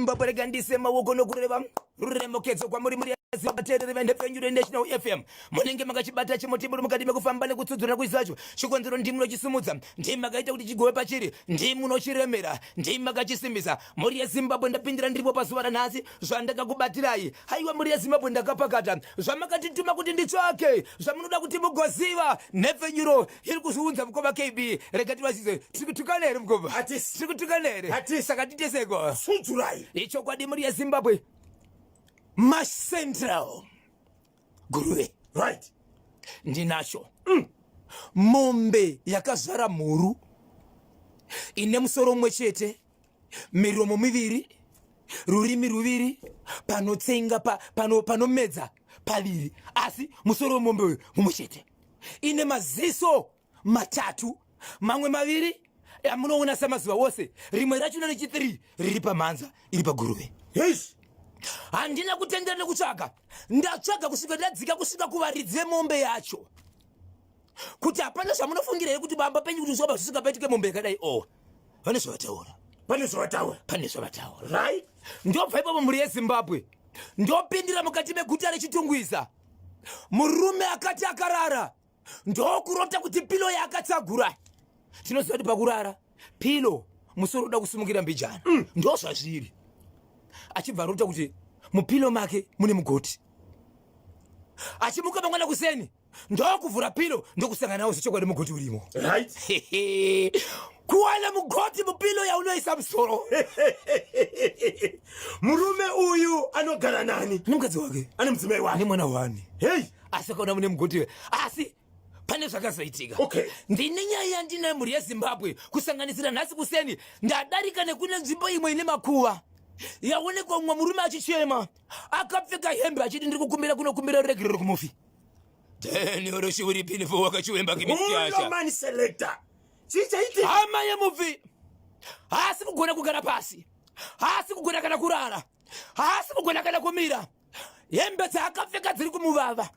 Zimbabwe gandisema wogono kureba ruremokedzo kwa muri zibaterere vende penyure National FM munenge makachibata chimoti muri mukati mekufamba nekutsudzura kuisacho chikonzero ndimuno chisumudza ndimakaita kuti chigowe pachiri ndimuno chiremera ndimakachisimbisa muri yeZimbabwe ndapindira ndiripo pazuva ranhasi zvandakakubatirai haiwa muri yeZimbabwe ndakapakata zvamakatituma kuti nditsvake zvamunoda kuti mugoziva nepfenyuro iri kuzviunza mukoma KB rekati vachise tikutukana here mukoma tikutukana here saka titeseko sudzurai ichokwadi muri yeZimbabwe Mash Central Guruwe right ndinacho mombe yakazara mhuru ine musoro umwe chete miromo miviri rurimi ruviri panotsenga panomedza paviri asi musoro wemombe uyu mumwe chete ine maziso matatu mamwe maviri amunoona samazuva wose rimwe racho nerechi3 riri pamhanza iri paguruve yes handina kutendera nekutsvaga ndatsvaga kusvika ndadzika kusvika kuvaridzi vemombe yacho kuti hapana zvamunofungira here kuti bamba penyu kuti zvoba zvisingapetike mombe yakadai vane zvavataura pane zvavataura right ndobva ipapo mhuri yeZimbabwe ndopindira mukati meguta rechitungwiza murume akati akarara ndokurota kuti pilo yakatsagura tinoziva kuti pakurara pilo musoro uda kusimukira mbijana ndo zvazviri achibva arota kuti mupilo make mune mugoti achimuka mangwana kuseni ndokuvhura pilo ndokusangana nawo zvechokwadi mugoti urimo right kuwana mugoti mupilo yaunoisa musoro murume uyu anogara nani nemukadzi wake ane mudzimai wake nemwana wani hey asi akaona mune mugoti asi pane zvakazoitika okay ndine nyaya yandine mhuri yeZimbabwe kusanganisira nhasi kuseni ndadarika nekune nzvimbo imwe ine makuva yaonekwa mumwe murume achichema akapfeka hembe achiti ndiri kukumbira kunokumbira ruregerero kumufi Daniel Shiwiripini for wakachiwemba kimitiasha man selector chichaiti hama yemufi haasi kugona kugara pasi haasi kugona kana kurara haasi kugona kana kumira hembe dzaakapfeka dziri kumuvava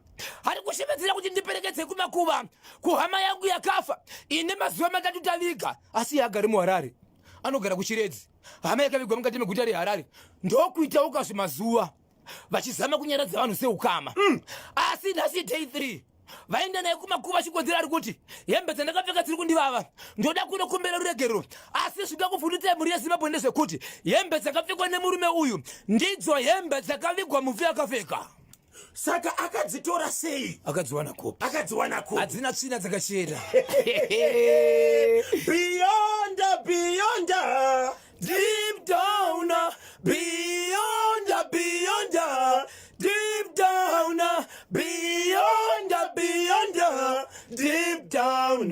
ari kushevedzera kuti ndiperekedze kumakuva kuhama yangu yakafa ine mazuva matatu taviga asi agari muHarare anogara kuchiredzi hama yakavigwa mukati meguta reHarare ndokuita ukazve mazuva vachizama kunyaradza vanhu seukama asi nhasi day 3 vaenda naye kumakuva chikonzera ari kuti hembe dzandakapfeka dziri kundivava ndoda kunokumbira ruregerero asi zvida kuvhundutsai mhuri yeZimbabwe ndezvekuti hembe dzakapfekwa nemurume uyu ndidzo hembe dzakavigwa mufi akapfeka saka akadzitora sei akadziwana kopi hadzina tsvina dzakachena beyond deep down beyond deep down beyond deep down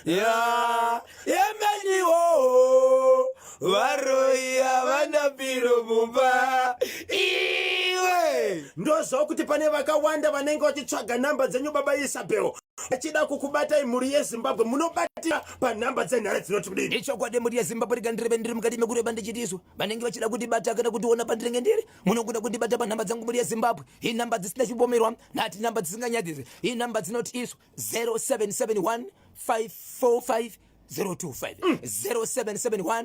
yeah yemeniwo varoya vanapiro mumba iwe ndozo kuti pane vakawanda vanenge vachitsvaga namba dzenyu baba Isabel achida kukubatai mhuri yeZimbabwe munobatira panhamba dzenhare dzinoti kudini ichokwadi mhuri yeZimbabwe rikandireve ndiri mukati mekureba ndichitiso vanenge vachida kundibata kana kutiona pandinenge ndiri munokuda kundibata panhamba dzangu mhuri yeZimbabwe iyi namba dzisina chipomerwa nati namba dzisinganyadzise iyi namba dzinoti iso 0771 545 025 0771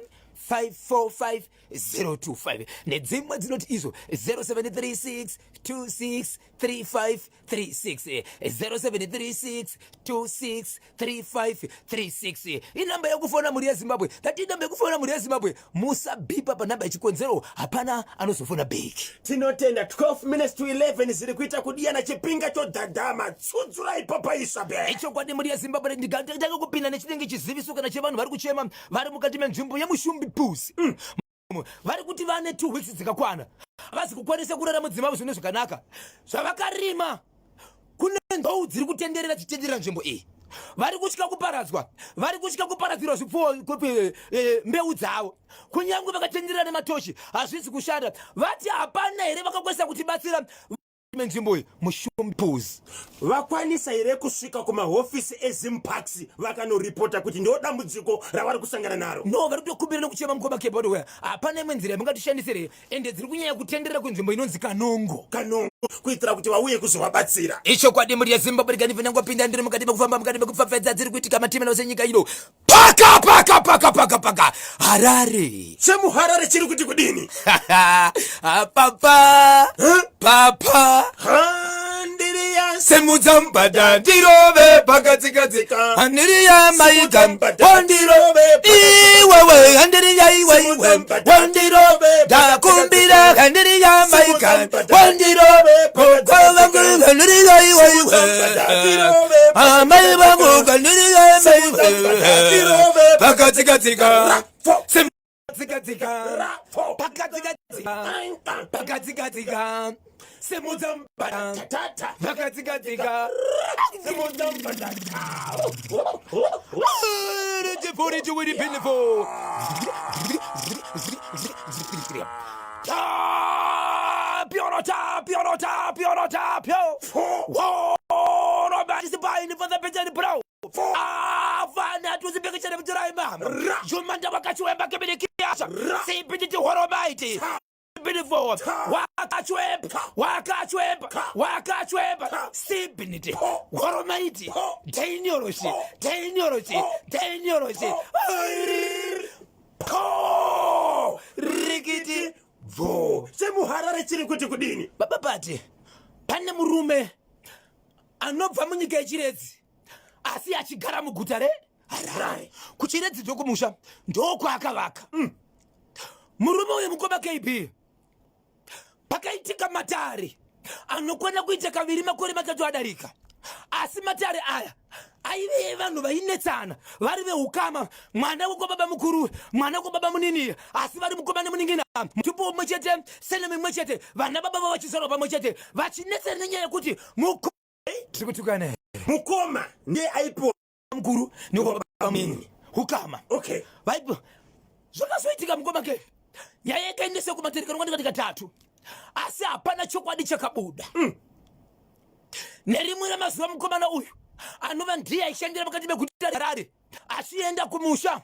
545 025 nedzimwe dzinoti izo 0736 26 35 36 0736 26 35 36 inamba yekufona mhuri yeZimbabwe tati inamba yekufona mhuri yeZimbabwe musabhipa panhamba yechikonzero hapana anozofona beki tinotenda 12 minutes to 11 ziri kuita kudiyana chipinga chodhadhama tsudzurai papa Isabel ichokwadi mhuri yeZimbabwe ndingatanga kupinda nechinenge chiziviso kana chevanhu vari kuchema vari mukati menzvimbo yemushumbi pusi vari kuti vane 2 weeks dzikakwana avazi kukwanisa kurara mudzimba zvine zvakanaka zvavakarima kune ndou dziri kutenderera chitenderera nzvimbo iyi vari kutya kuparadzwa vari kutya kuparadzirwa zvipfuwo mbeu dzavo kunyange vakatenderera nematochi hazvisi kushanda vati hapana here vakakwanisa kutibatsira menzvimbo iyi mushumpuzi vakwanisa here kusvika kumahofisi eZimparks vakanoripota kuti ndo dambudziko ravari kusangana naro no vari kutokumbira nekuchema mukoma kebodwe hapana imwe nzira yamungatishandisire ende dziri kunyanya kutenderera kunzvimbo inonzi Kanongo kuitira kuti vauye kuzovabatsira. Icho kwadi muri yeZimbabwe rikanivhena ngopinda ndiri mukati mekufamba mukati mekufafedza dziri kuitika matima nose nyika ino. Paka. Harare. Semuharare chiri kuti kudini? Papa. Handiriya semuzambada ndirove pakatsikatsika handiriya maika wandirove iwewe handiriya iwewe wandirove ndakumbira handiriya maika wandirove kokovangu handiriya iwewe amai vangu handiriya iwewe pakatsikatsika pakatsikatsika semuzambada pakatsikatsika semuzambada Jefori to win pinful. Piorota. Whoa, nobody's buying for the better bro. Fana to the picture of Juraima. Jumanda Wakachweba Kabinikiasa. Say, Pinity Horobaiti. Beautiful. Waka chweb. Sipinity. Horomaiti. Tenyoroshi. Rikiti. Vo. Semuharare chiri kuti kudini? Baba Pati. Pane murume. Anobva munyika yechiredzi. Asi achigara muguta Harare. Kuchiredzi ndokumusha. Ndoko akavaka. Murume uyu mukoma KB. Pakaitika matare anokwana kuita kaviri makore matatu adarika. Asi matare aya aive vanhu vainetsana vari vehukama, mwana wekobaba mukuru, mwana wekobaba munini, asi vari mukoma nemuningina, mutupo umwe chete, seneme imwe chete, vana baba vachizorwa pamwe chete, vachinetsana nenyaya yekuti tiri kutukana mukoma ndiye aipo mukuru nekobaba munini hukama. Okay. Vaipo zvakazoitika mukoma ke nyaya ikaendese kumatirikano katika tatu. Asi hapana chokwadi chakabuda. Nerimwe ramazuva mukomana uyu anova ndiye aishandira pakati peguta Harare achienda kumusha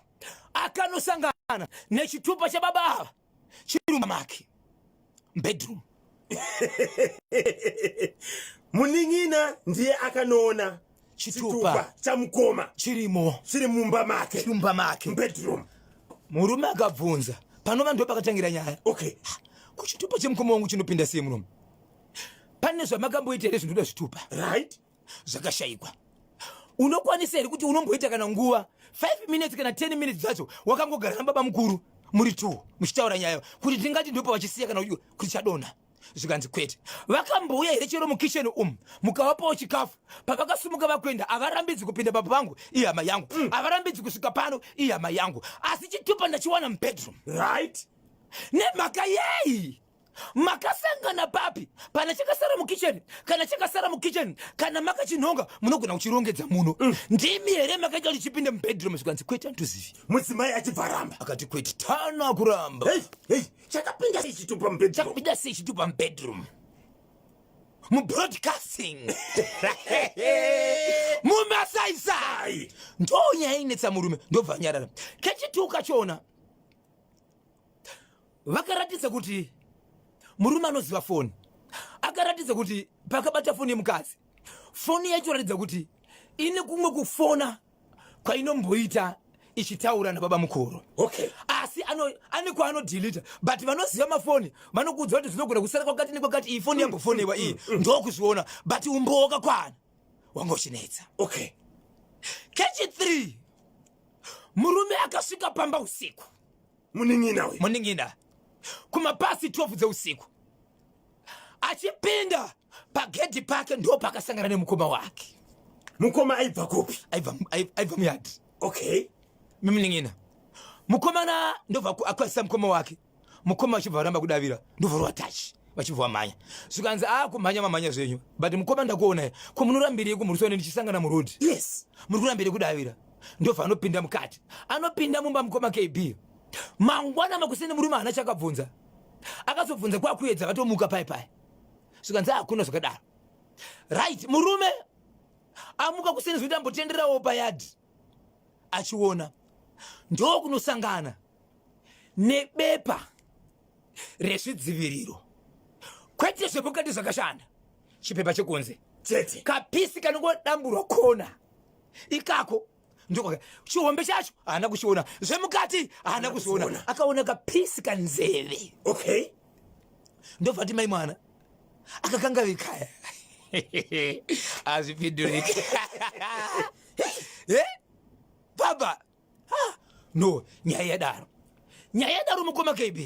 akanosangana nechitupa chababa ava chirumba make bedroom. Muning'ina ndiye akanoona chitupa chamukoma chiri mumba make bedroom. Murume akabvunza panova ndo pakatangira nyaya. Okay. Kuchitupa chemukoma wangu chinopinda sei murume? Pane zvamakamboita here zvinoda zvitupa? Right? Zvakashayikwa. Unokwanisa here kuti unomboita kana nguva 5 minutes kana 10 minutes zvacho wakangogara nababa mukuru muri 2 muchitaura nyaya kuti tingati ndopa vachisiya kana kuti chadona. Zvikanzi kwete. Vakambouya here chero mukitchen mukavapawo chikafu. Pavakasimuka vakwenda avarambidzi kupinda baba vangu iyi hama yangu. Avarambidzi kusvika pano iyi hama yangu. Asi chitupa ndachiwana mubedroom. Right? Nemhaka yei makasangana papi pana chakasara mukitchen kana makachinhonga munogona kuchirongedza muno. Ndimi here makaita kuti chipinde mubedroom. Zvikanzi kwete andizivi. Mudzimai achibvaramba akati kwete tana kuramba. Chakapinda sei chitupa mubedroom? Chakapinda sei chitupa mubedroom? Mubroadcasting. Mumasaisai. Ndonyaya inetsa murume ndobva nyarara. Kechituka chona vakaratidza kuti murume anoziva foni. Akaratidza kuti pakabata foni yemukadzi, foni yacho ratidza kuti ine kumwe kufona kwainomboita ichitaura nababa mukuru. Okay. Asi ane kwaanodelita, but vanoziva mafoni vanokuudza kuti zvinogona kusara kwakati nekwakati iyi foni yambofoniwa iyi ndokuzviona, but umboka kwana wangochinetsa. Okay. Kechi 3 murume akasvika pamba usiku. Muning'ina kumapasi 12 dzeusiku achipinda pagedhi pake ndo pakasangana nemukoma wake. Mukoma aibva kupi? Aibva muyadhi. Okay. Mimuning'ina mukomana ndobva akwasisa mukoma wake. Mukoma achibva aramba kudavira ndobva rwatachi vachibva vamhanya. Zvikanzi kumhanya mamhanya zvenyu, but mukoma ndakuona komunorambirei kumurisoni ndichisangana murodhi. Yes. Muri kurambirei kudavira. Ndobva anopinda mukati, anopinda mumba mukoma KB. Mangwana makusini murume hana chakabvunza. Akazobvunza kwakuedza vatomuka pai. Zvikanzi hakuna zvakadaro. Right, murume amuka kusini zvinoita ambotenderawo payadhi. Achiona ndokunosangana nebepa rezvidziviriro kwete zvepokati zvakashanda chipepa chekunze chete kapisi kanongodamburwa kona ikako ndoka chihombe chacho haana kuchiona zvemukati haana kuziona akaona kapisi kanzeve okay ndobva ati mai mwana akakangavika azvipinduriki baba no nyaya yadaro mukoma KB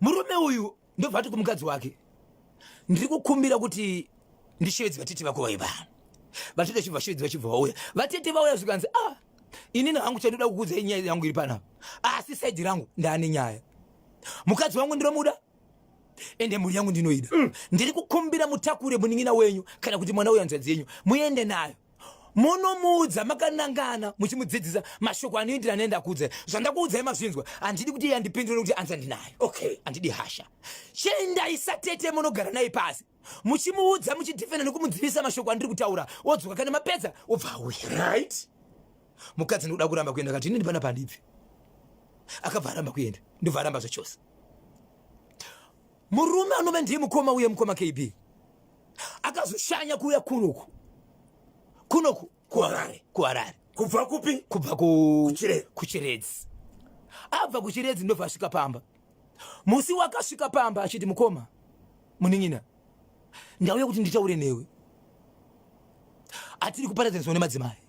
murume uyu ndobva ati kumukadzi wake ndiri kukumbira kuti ndishevedzi vatete vako vaivana vatete chibva shevedzi vachibva vauya vatete vauya zvikanzi inini hangu chandoda kukuudzai nyaya yangu iri panapa asi saidhi rangu ndaane nyaya mukadzi wangu ndinomuda ende mhuri yangu ndinoida ndiri kukumbira mutakure munin'ina wenyu kana kuti mwana uyu hanzvadzi yenyu muende nayo munomuudza makanangana muchimudzidzisa mashoko anoindira nenda kuudzai zvandakuudzai mazvinzwa handidi kuti iye andipindure kuti anza ndinayo okay handidi hasha chendaisa tete munogara naye pasi muchimuudza muchidhifenda nekumudzivisa mashoko andiri kutaura odzoka kana mapedza obva auya right mukadzi ndoda kuramba kuenda kati inini pana pandibvi akabva aramba kuenda ndobva aramba zvachose murume anova ndiye mukoma uye mukoma KB akazoshanya kuuya kunoku kuharare kubva kupi kubva kuchiredzi abva kuchiredzi ndobva asvika pamba musi wakasvika pamba achiti mukoma munin'ina ndauya kuti nditaure newe atiri kuparadzanisa nemadzimai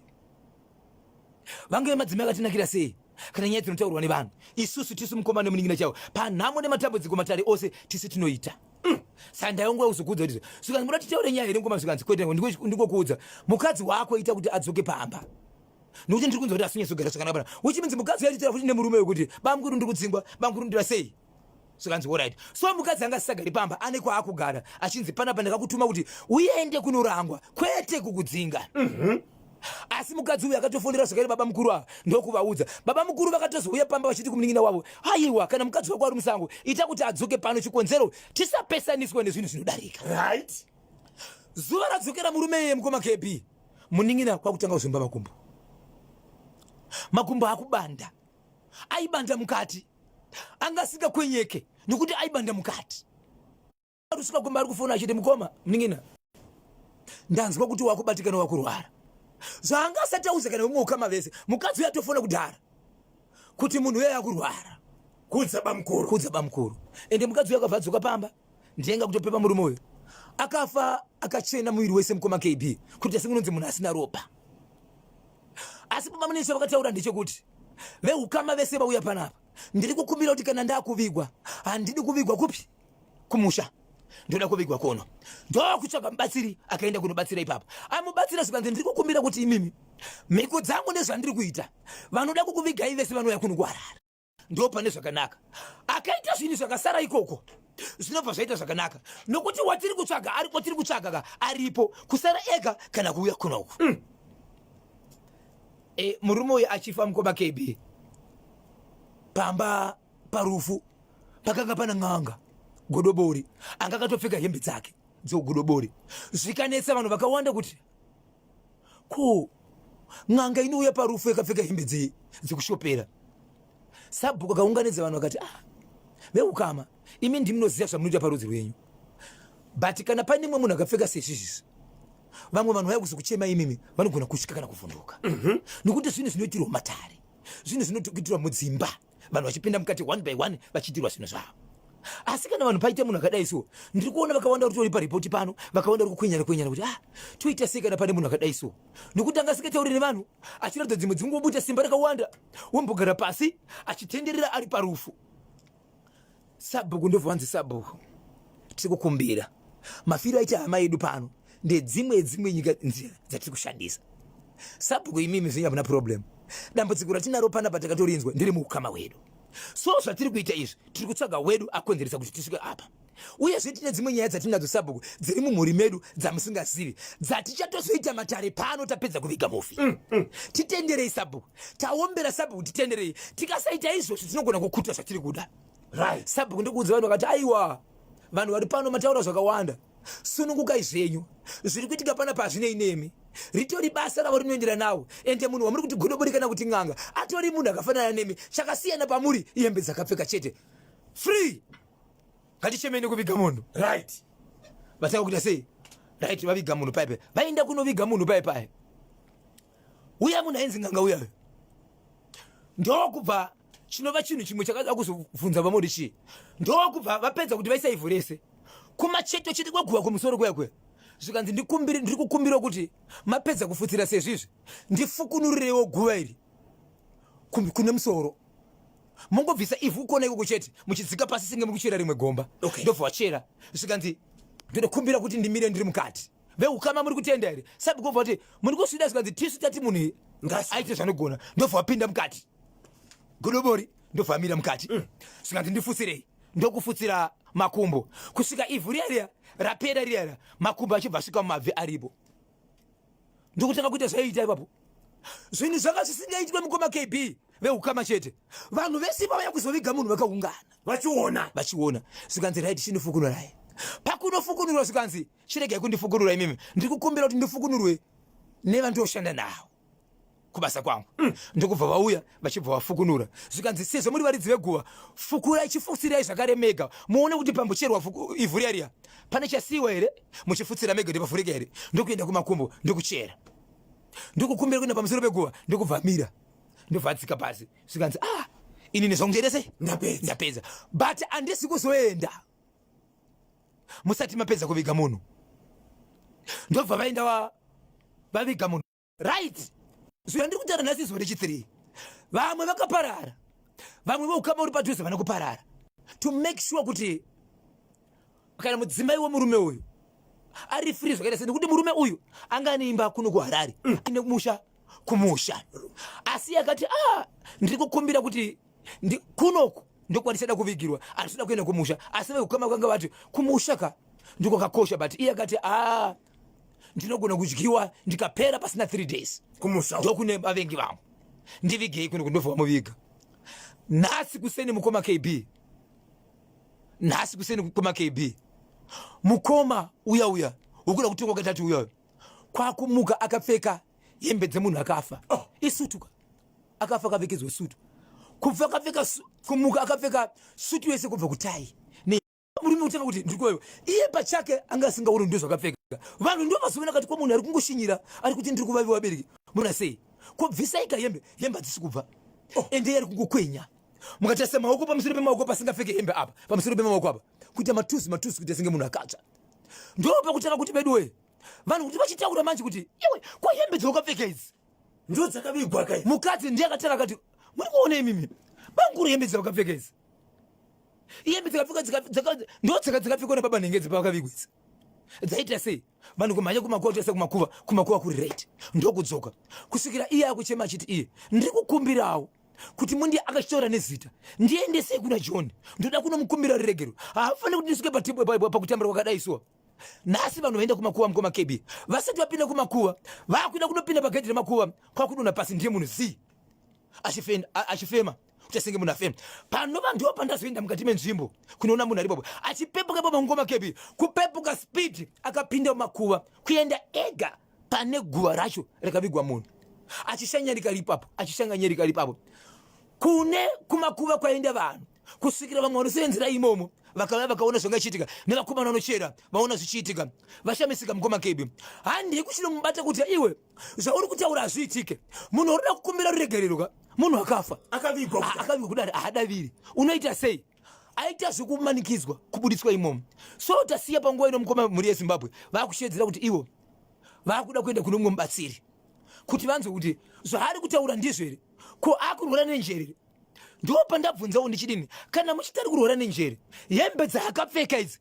vange madzimai akatinakira sei kana nyaya dzinotaurwa nevanhu isusu tisu mukoma nemunin'ina chavo panhamo nematambudziko matare ose tisu tinoita sanda yangu uzokudza kuti zvikanzi muda titaure nyaya here ngoma zvikanzi kwete ndikokuudza mukadzi wako ita kuti adzoke pamba nokuti ndiri kunzwa kuti asinyasogara zvakanaka pana uchiminzi mukadzi yachitaura futi nemurume wekuti bamukuru ndiri kudzingwa bamukuru ndira sei zvikanzi oright so mukadzi anga asisagari pamba ane kwaakugara achinzi panapa ndakakutuma kuti uende kunorangwa kwete kukudzinga asi mukadzi uyu akatofundira zvakare baba mukuru ava ndokuvaudza baba mukuru vakatozouya pamba vachiti kumunin'ina wavo haiwa kana mukadzi wako ari musango ita kuti adzoke pano chikonzero tisapesaniswe nezvinhu zvinodarika right zuva radzokera murume iye mukoma KB munin'ina kwakutanga kuzvimba makumbo akubanda aibanda mukati angasingakwenyeke nokuti aibanda mukati rusvika kumba ari kufona achiti mukoma munin'ina ndanzwa kuti wakubatikana wakurwara zvaangasati auza kana umwe ukama vese mukadzi uyo atofona kudhara kuti munhu uyo akurwara kudza bamukuru ende mukadzi uyo akabva adzoka pamba ndienga kutopepa murume uyo akafa akachena muviri wese mukoma KB kuti asingunonzi munhu asina ropa asi pamamuniswa vakataura ndechekuti veukama vese vauya panapa ndiri kukumbira kuti kana ndakuvigwa handidi kuvigwa kupi kumusha ndoda kuvigwa kono ndokutsvaga mubatsiri akaenda kunobatsira ipapo amubatsira zvikanzi ndiri kukumbira kuti imimi mhiko dzangu nezvandiri kuita vanoda kukuvigai vese vanouya kunogwarara ndo pane zvakanaka akaita zvinhu zvakasara ikoko zvinobva zvaita zvakanaka nokuti watiri kutsvaga aripo tiri kutsvaga aripo kusara ega kana kuuya kunoku murume uyu achifa mukoma KB pamba parufu pakanga pana n'anga godobori anga akatopfeka hembe dzake dzogodobori zvikanetsa vanhu vakawanda kuti ko n'anga inouya parufu yakapfeka hembe dzekushopera sabhuku akaunganidza vanhu vakati veukama imi ndimunoziva zvamunoita parudzi rwenyu but kana pane mwe munhu akapfeka sezvizvizvi vamwe vanhu vaya kuzokuchema imimi vanogona kusvika kana kuvhunduka nokuti zvinhu zvinoitirwa matare zvinhu zvinoitirwa mudzimba vanhu vachipinda mukati 1 by 1 vachiitirwa zvinhu zvavo asi kana vanhu paite munhu akadai so ndiri kuona vakawanda uri tori paripoti pano vakawanda uri kukwenyana kuti toita sei kana pane munhu akadai so nokuti angasingatauri nevanhu achiratidza dzimwe dzingobuta simba rakawanda wombogara pasi achitenderera ari parufu sabhuku ndobvanzi sabhuku tiri kukumbira mafiro aita hama yedu pano ndedzimwe nyika nzira dzatiri kushandisa sabhuku imimi zvinya muna problem dambudziko ratinaro panapa takatorinzwa ndiri muukama hwedu so zvatiri kuita izvi tiri kutsvaga wedu akonzeresa kuti tisvike apa uyezve tine dzimwe nyaya dzatinadzo sabhuku dziri mumhuri medu dzamusingazivi dzatichatozvoita matare pano tapedza kuviga mufi titenderei sabhuku taombera sabhuku titenderei tikasaita izvozvo tinogona kukuta zvatiri kuda right sabhuku ndikuudza vanhu vakati aiwa vanhu vari pano mataura zvakawanda sunungukai zvenyu zviri kuitika pana pazvinei nemi ritori basa ravo rinoendera nawo ende munhu wamuri kuti godobori kana kuti n'anga atori munhu akafanana nemi chakasiyana pamuri ihembe dzakapfeka chete free ngatichemene kuviga munhu right vatanga kuita sei right vaviga munhu paipai vaenda kunoviga munhu paipai uya munhu ainzi nganga uyayo ndokubva chinova chinhu chimwe chakada kuzobvunza vamodi chii ndokubva vapedza kuti vaisa ivhu rese kumacheto chiti kweguva kumusoro kwekwe zvikanzi ndiri kukumbira kuti mapedza kufutsira sezvizvi ndifukunurirewo guva iri kune musoro mungobvisa ivhu kona ikoko chete muchidzika pasi senge mukuchera rimwe gomba ndobva wachera zvikanzi ndokumbira kuti ndimire ndiri mukati veukama muri kutenda here sabi kubva kuti muri kusvida zvikanzi tisu tati munhu aite zvanogona ndobva wapinda mukati godobori ndobva amira mukati zvikanzi ndifutsirei ndokufutsira makumbo kusvika ivhu riya rapera riya makumbo achibva asvika mumabvi aripo ndokutanga kuita zvaiita ipapo zvinhu zvanga zvisingaitwe mukoma KB veukama chete vanhu vesimba vaya kuzoviga munhu vakaungana vachiona zvikanzi raiti chinofukunurai pakunofukunurwa zvikanzi chiregai kundifukunura imimi ndiri kukumbira kuti ndifukunurwe nevandoshanda nawo kubasa kwangu ndokubva vauya vachibva vafukunura zvikanzi sezvo muri varidzi veguva fukurai chifutsirai zvakare mega muone kuti pambocherwa ivhu riya pane chasiwa here muchifutsira mega kuti pafurika here ndokuenda kumakumbo ndokuchera ndokukumbira kuenda pamusoro peguva ndokubva mira ndobvadzika pasi zvikanzi ini nezvangucherese ndapedza but handisi kuzoenda musati mapedza kuviga munhu ndobva vaenda vaviga munhu right zvandiri kutaura nhasi zuva rechi3 vamwe vakaparara vamwe veukama uri padhuze vana kuparara to make sure kuti kana mudzimai wemurume uyu ari free zvakaita sei nekuti murume uyu anga neimba kuno kuharare ine kumusha asi akati ndiri kukumbira kuti kunoku ndokwanisada kuvigirwa andisida kuenda kumusha asi veukama kwanga vati kumusha ndiko kakosha but iye akati ndinogona kudyiwa ndikapera pasina 3 days kumusha ndokune vavengi vangu ndivigei kuno kundobva vamuviga nhasi kuseni mukoma KB mukoma uya ukuda kutongwa katatu uyayo kwakumuka akapfeka hembe dzemunhu akafa isutu akafa akapfekedzwa sutu kubva akapfeka kumuka akapfeka sutu yese kubva kutai murume utanga kuti ndikoyo iye pachake anga asingauri ndo zvakapfeka vanhu ndo vazoona kati kwa munhu ari kungoshinyira ari kuti ndiri kuvaviwa bereki muna sei kobvisaika hembe hadzisi kubva ende ari kungokwenya mukatasa maoko pamusoro pemaoko pasingapfeke hembe apa pamusoro pemaoko apa kuita matusi kuti asinge munhu akatsva ndo pakutanga kuti beduwe vanhu kuti vachitaura manje kuti iwe kwa hembe dzakapfeka idzi ndo dzakavigwa kai mukadzi ndiye akatara akati muri kuona imimi banguru hembe dzakapfeka idzi hembe dzakapfeka ndo dzakapfekwa nebaba nhengedzi pavakavigwa idzi dzaita sei vanhu kumhanya kumakuva tose kumakuva kuri rate ndokudzoka kusvikira iye akuchema achiti iye ndiri kukumbirawo kuti mundi akachitaura nezita ndiendesei kuna John ndoda kunomukumbira riregero haafaniri kuti ndisvike pakutambira kwakadai suwa nhasi vanhu vaenda kumakuva mukoma KB vasati vapinda kumakuva vakuda kunopinda pagedhi remakuva kwakudonha pasi ndiye munhu z achifema kuti asenge munhu afema panova ndo pandazoenda mukati menzvimbo kunoona munhu aripopo achipepuka ipapo mukoma KB kupepuka speed akapinda mumakuva kuenda ega pane guva racho rakavigwa munhu achishanganyarika ripapo kune kumakuva kwaenda vanhu kusvikira vamwe vanosenzera imomo vakauya vakaona zvangachiitika nevakomana vanochera vaona zvichiitika vashamisika mukoma KB handii kuchinomubata kuti iwe zvauri kutaura hazviitike munhu urida kukumbira ruregerero munhu akafa akavigwa kudari haadaviri unoita sei aita zvekumanikidzwa kubudiswa imomo so tasiya panguva ino mukoma mhuri yeZimbabwe vakushedzera kuti ivo vakuda kuenda kuno mumwe mubatsiri kuti vanzwe kuti zvaari kutaura ndizvo here ko akurwara nenjere ndo pandabvunzawo ndichidini kana muchitari kurwara nenjere hembe dzaakapfeka idzi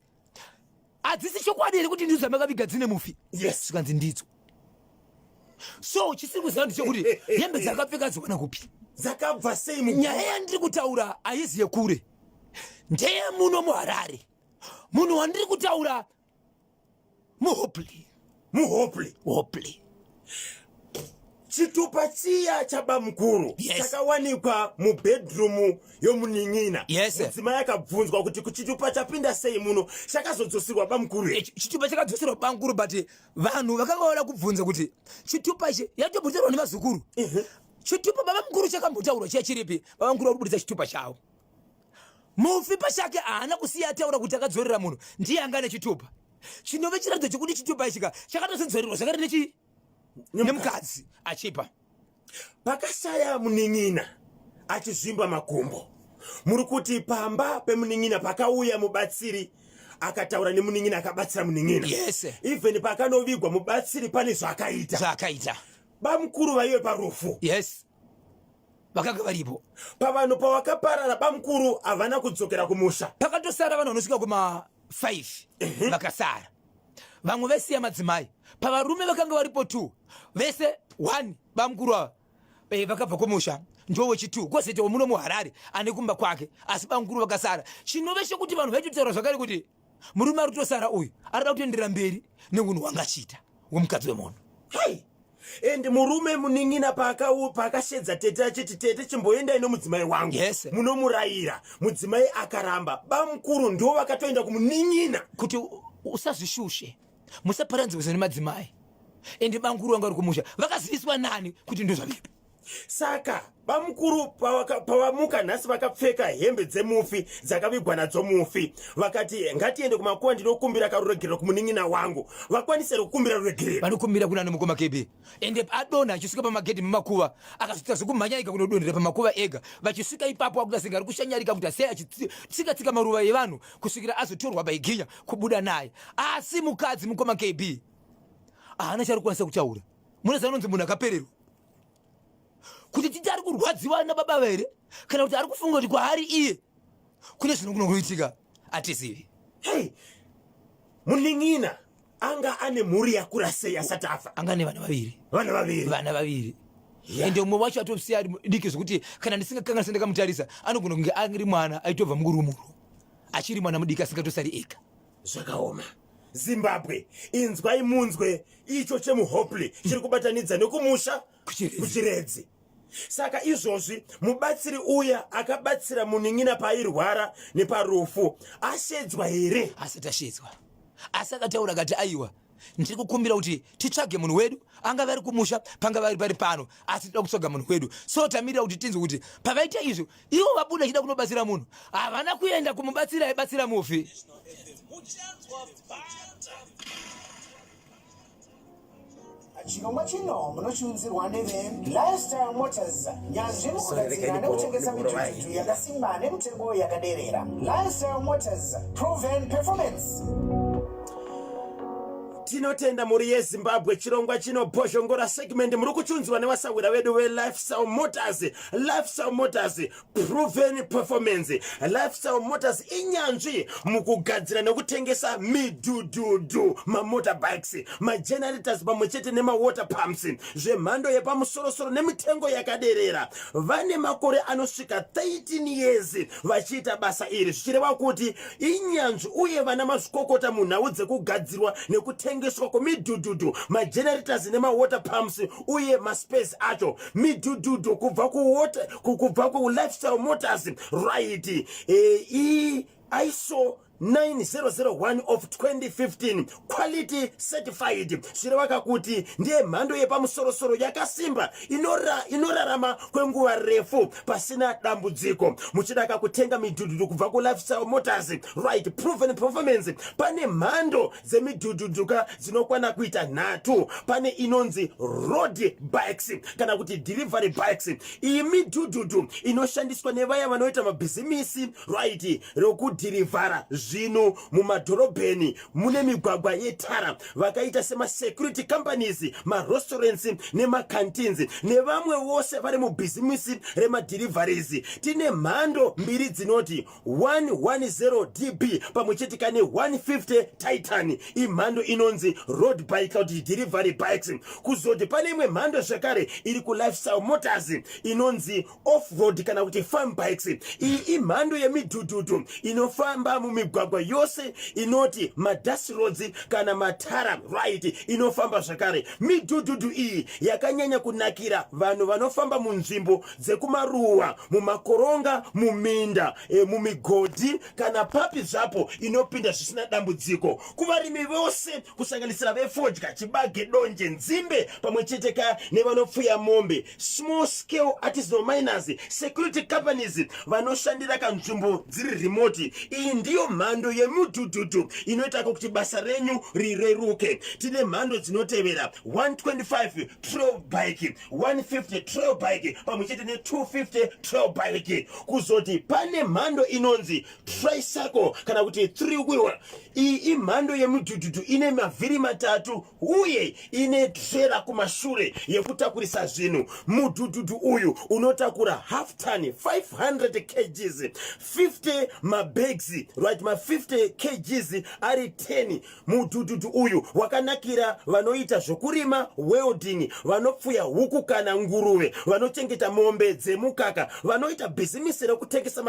hadzisi chokwadi here kuti ndidzo dzamakaviga dzine mufi zvikanzi ndidzo so chisiri kuziva ndichokuti hembe dzaakapfeka dziwana kupi dzakabva sei nyaya yandiri kutaura haizi yekure ndeye muno muharare munhu wandiri kutaura muhopley chitupa chiya chabamukuru chakawanikwa mubedroom yomunin'ina mudzimai akabvunzwa kuti kuchitupa chapinda sei muno chakazodzosirwa bamukuru chitupa chakadzoserwa bamukuru but vanhu vakavaona kubvunza kuti chitupa ichi yatobvudzirwa nevazukuru chitupa baba mukuru chakambotaurwa chiya chiripi baba mukuru ari kubudisa chitupa chavo mufi pachake haana kusiya ataura kuti akadzorera munhu ndiye anga ane chitupa chinove chiratidzo chekuti chitupa ichika chakatosedzorerwa zvakati nemukadzi achipa pakashaya muning'ina achizvimba makumbo. Muri kuti pamba pemuning'ina pakauya mubatsiri akataura nemuning'ina akabatsira muning'ina. Yes. Even pakanovigwa mubatsiri pane zvakaita. Bamukuru vaive parufu. Yes. Vakanga varipo. Pavanhu pavakaparara bamukuru havana kudzokera kumusha. Pakatosara vanhu vanosvika kuma 5 vakasara. Vamwe vesiya madzimai. Pavarume vakanga varipo 2 vese 1 bamukuru ava vakabva kumusha njowe chitu kwozete muno muHarare ane kumba kwake asi bamukuru vakasara. Chinove chekuti vanhu vaitotaura zvakare kuti murume ari kutosara uyu arida kutoendera mberi neunhu hwangachita womukadzi wemunhu. Hey! And murume muning'ina pakashedza tete achiti tete chimboendai nomudzimai wangu. Yes. Munomurayira mudzimai akaramba bamukuru ndo vakatoenda kumuning'ina kuti usazvishushe musaparandzirwa nemadzimai. Ende bamukuru vanga vari kumusha vakaziviswa nani kuti ndo zvavipi. Saka bamukuru pavamuka nhasi vakapfeka hembe dzemufi dzakavigwa nadzo mufi vakati ngatiende kumakuva ndinokumbira karuregerero kumuning'ina wangu. Vakwanise kukumbira ruregerero vanokumbira kuna nomukoma kebe ende adonha achisvika pamagedhi memakuva akazvita zvekumhanyarika kunodonhera pamakuva ega vachisvika ipapo akuda senga ari kushanyarika kuti asei achitsika maruva evanhu kusvikira azotorwa paiginya kubuda naye. Asi mukadzi mukoma kb haana chari kukwanisa kutaura. Munoziva nonzi munhu akapererwa kuti titi ari kurwadziwa nababa here kana kuti ari kufunga kuti kwaari iye kune zvinokunokuitika hatizivi. Hey! Muning'ina anga ane mhuri yakura sei asati afa. Anga ane vana vaviri. Ende umwe wacho atosiya ari diki zvokuti kana ndisingakanga sendakamutarisa anogona kunge ari mwana aitobva murumuro achiri mwana mudiki asingatosari ega. Zvakaoma. Zimbabwe inzwai munzwe icho chemuHopley chiri kubatanidza nekumusha kuchiredzi. Saka izvozvi mubatsiri uya akabatsira muning'ina pairwara neparufu ashedzwa here? Asati ashedzwa. Asi akataura akati aiwa ndiri kukumbira kuti titsvage munhu wedu anga vari kumusha panga vari pari pano asi tida kutsvaga munhu wedu. So tamirira kuti tinzwe kuti pavaita izvo ivo vabuda chida kunobatsira munhu havana kuenda kumubatsira aibatsira mufi. Chirongwa chino munochiunzirwa Lifestyle Motors, nyanzvi mukugadzira nekutengesa mitutu yakasimba nemitengo yakaderera. Lifestyle Motors, proven performance. Tinotenda muri yeZimbabwe chirongwa chino bhozhongora segment muri kuchunzwa nevasawira vedu veLifestyle Motors. Lifestyle Motors, proven performance. Lifestyle Motors inyanzvi mukugadzira nekutengesa midhudhudhu, mamotorbikes, magenerators pamwe chete nemawater pumps zvemhando yepamusorosoro nemitengo yakaderera. Vane makore anosvika 13 years vachiita basa iri zvichireva kuti inyanzvi uye vana mazvikokota munhau dzekugadzirwa nekutengeswa kwemidhudhudhu, magenerators nemawater pumps uye maspace acho. Midhudhudhu kubva kuLifestyle Motors right ISO 9001 of 2015 quality certified. Zvireva kuti ndiye mhando yepamusorosoro yakasimba inorarama kwenguva refu pasina dambudziko. Muchida kutenga midhudhudhu kubva kuLifestyle Motors right proven performance. Pane mhando dzemidhudhudhu dzinokwana kuita 3. Pane inonzi road bikes kana kuti delivery bikes. Iyi midhudhudhu inoshandiswa nevaya vanoita mabhizimisi right rokudhirivhara zvino mumadhorobheni mune migwagwa yetara vakaita semasecurity companies, marestaurants nemakantins nevamwe vose vari mubhizimisi remadhirivharies. Tine mhando mbiri dzinoti 110 db pamwe chete kane 150 titan. Imhando inonzi road bike kuti delivery bikes. Kuzoti pane imwe mhando zvakare iri kuLifestyle Motors inonzi off road kana kuti farm bikes. Iyi imhando yemidhudhudhu inofamba mumigwagwa migwagwa yose inoti madust roads kana matara right inofamba zvakare. Midhudhudhu iyi yakanyanya kunakira vanhu vanofamba munzvimbo dzekumaruwa, mumakoronga, muminda, mumigodhi kana papi zvapo inopinda zvisina dambudziko. Kuvarimi vose kusanganisira vefodya, chibage, donje, nzimbe pamwe cheteka nevanopfuya mombe, small scale artisanal miners, security companies vanoshandira kanzvimbo dziri remote. Iyi ndiyo mhando yemudhudhudhu inoita kuti basa renyu rireruke. Tine mhando dzinotevera 125 trail bike, 150 trail bike pamwe chete ne 250 trail bike. Kuzoti pane mhando inonzi tricycle kana kuti 3 wheel. Iyi imhando yemudhudhudhu ine mavhiri matatu uye ine trailer kumashure yekutakurisa zvinhu. Mudhudhudhu uyu unotakura half ton 500 kgs, 50 mabags right, ma 50 kgs ari 10. Mudhudhudhu uyu wakanakira vanoita zvokurima, welding, vanopfuya huku kana nguruve, vanochengeta mombe dzemukaka, vanoita bhizimusi rekutengesa